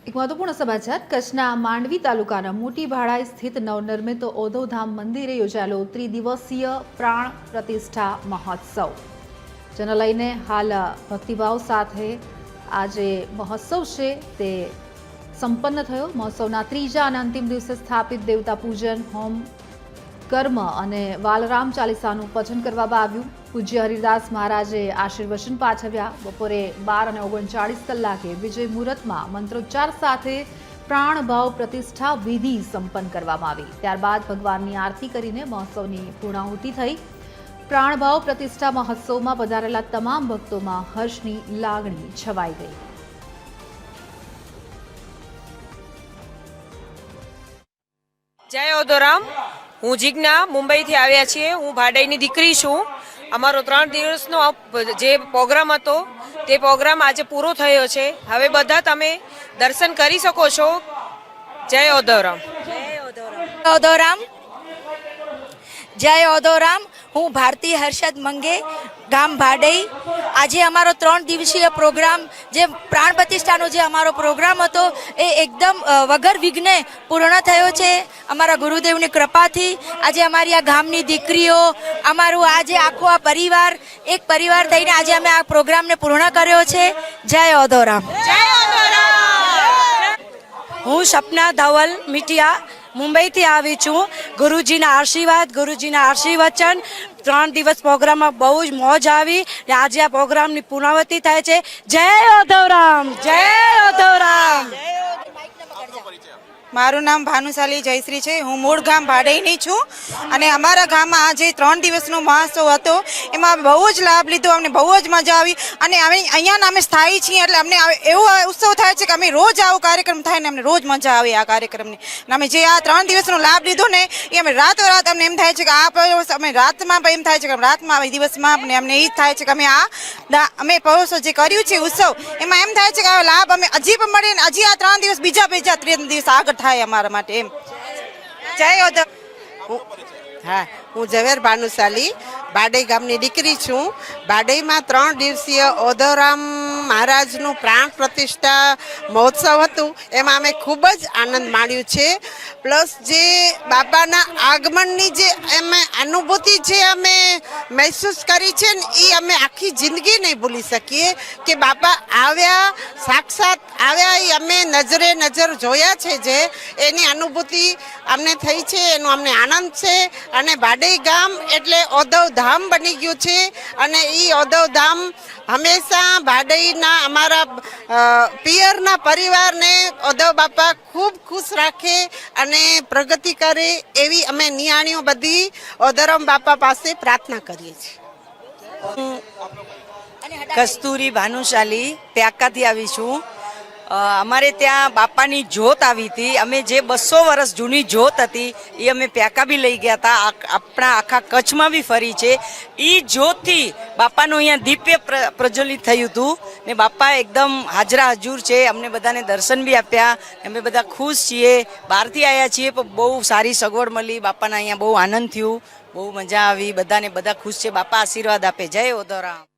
એક મહત્વપૂર્ણ સમાચાર કચ્છના માંડવી તાલુકાના મોટી ભાડાઈ સ્થિત નવનિર્મિત ઓધવધામ મંદિરે યોજાયેલો ત્રિદિવસીય પ્રાણ પ્રતિષ્ઠા મહોત્સવ, જેને લઈને હાલ ભક્તિભાવ સાથે આજે મહોત્સવ છે તે સંપન્ન થયો। મહોત્સવના ત્રીજા અને અંતિમ દિવસે સ્થાપિત દેવતા પૂજન, હોમ કર્મ અને વાલરામ ચાલીસાનું ભજન કરવામાં આવ્યું। પૂજ્ય હરિદાસ મહારાજે આશીર્વચન પાઠવ્યા। બપોરે 12:39 વિજય મુહૂર્તમાં મંત્રોચ્ચાર સાથે પ્રાણભાવ પ્રતિષ્ઠા વિધિ સંપન્ન કરવામાં આવી। ત્યારબાદ ભગવાનની આરતી કરીને મહોત્સવની પૂર્ણાહુતિ થઈ। પ્રાણભાવ પ્રતિષ્ઠા મહોત્સવમાં પધારેલા તમામ ભક્તોમાં હર્ષની લાગણી છવાઈ ગઈ। जय ओधोराम। हूँ जिज्ञा मुंबई थी आव्या छीए। हूँ भाडाईनी दीकरी छूं। अमारो 3 दिवसनो जे प्रोग्राम हतो ते प्रोग्राम आज पूरो थयो छे। हवे बधा तमे दर्शन करी शको छो। जय ओधोराम। जय ओधोराम। जय ओधोराम। हूँ भारती हर्षद मंगे, गाम भाडाई। आज अमारो 3 दिवसीय प्रोग्राम जे प्राण प्रतिष्ठानो जे अमारो प्रोग्राम हतो ए एकदम वगर विघ्ने पूर्ण थयो छे। अमारा गुरुदेवनी कृपाथी आज अमारी आ गामनी दीकरीओ, अमारू आज आखो आ परिवार एक परिवार थईने आज अमे आ प्रोग्राम ने पूर्ण कर्यो छे। जय ओधोराम। जय ओधोराम। हूँ सपना धवल मीटिया मुंबई थी आवी छूं। गुरुजीना आशीर्वचन 3 दिवस प्रोग्राम में बहुज मौज आवी। आज आ प्रोग्राम नी पूर्णावती थाय छे। जय ओधोराम। जय ओधोराम। मारू नाम भानुशाली जयश्री है। हूँ मूळ गाम भाडाईनी छूं अने अमारा गाम में आज 3 दिवसनो महोत्सव हतो। एमां बहु ज लाभ लीधो। अमने बहु ज मजा आवी अने अहींयाना अमे स्थायी छीए एटले अमने एवो उत्सव थाय छे के अमे रोज आवो कार्यक्रम थाय ने अमने रोज मजा आवे आ कार्यक्रमनी। अमे जे आ 3 दिवसनो लाभ लीधो ने ए अमे रातोरात अमने एम थाय छे के आ अमे रातमां एम थाय छे के रातमां दिवसमां अमे ई थाय छे के अमे अमे परोसो जे कर्युं छे उत्सव एमां एम थाय छे के आ लाभ अमे हजी पण मळे हजी आ 3 दिवस बीजा 3 दिवस आगळ थाय अमारा माटे एम। जय ओधोराम। हाँ, हूँ झवेर भानुशाली भाडाई गामनी दीकरी छूं। भाडाई में 3 दिवसीय ओधोराम महाराजनु प्राण प्रतिष्ठा महोत्सव हतुं। एमां अमे खूब ज आनंद माण्यो छे। प्लस जे बापाना आगमननी जे अमे अनुभूति जे अमे महसूस करी छे ने ई अमे आखी जिंदगी नहीं भूली सकीए के बापा आव्या, साक्षात आव्या, ई अमे नजरे नजर जोया छे। जे एनी अनुभूति अमने थई छे, एनो अमने आनंद छे। अने भाडाई गाम एटले ओधव धाम बनी गयुं छे अने ई ओधव धाम हमेशा भाडाईना अमारा पियरना परिवार ने ओधव बापा खूब खुश राखे अने प्रगति करे एवी अमे नियाणीओ बधी ओधराम बापा पासे प्रार्थना करीए छीए। कस्तूरी भानुशाली प्याका थी आवी छूं। अमारे त्या बापानी जोत आवी थी। अमे जे 200 वर्ष जूनी जोत हती ए अमे प्याका भी लई गया था। अपना आखा कच्छ में भी फरी छे। ई जोत थी बापानो अहींया दीप्य प्रज्वलित थयुं हतुं ने बापा एकदम हाजरा हजूर छे। अमने बधाने दर्शन भी आप्या। अमे बधा खुश छीए। बहारथी आया छीए पण बहु सारी सगवड मळी। बापाना अहींया बहु आनंद थयो, बहु मजा आवी। बधाने बधा खुश छे। बापा आशीर्वाद आपे। जय ओधोराम।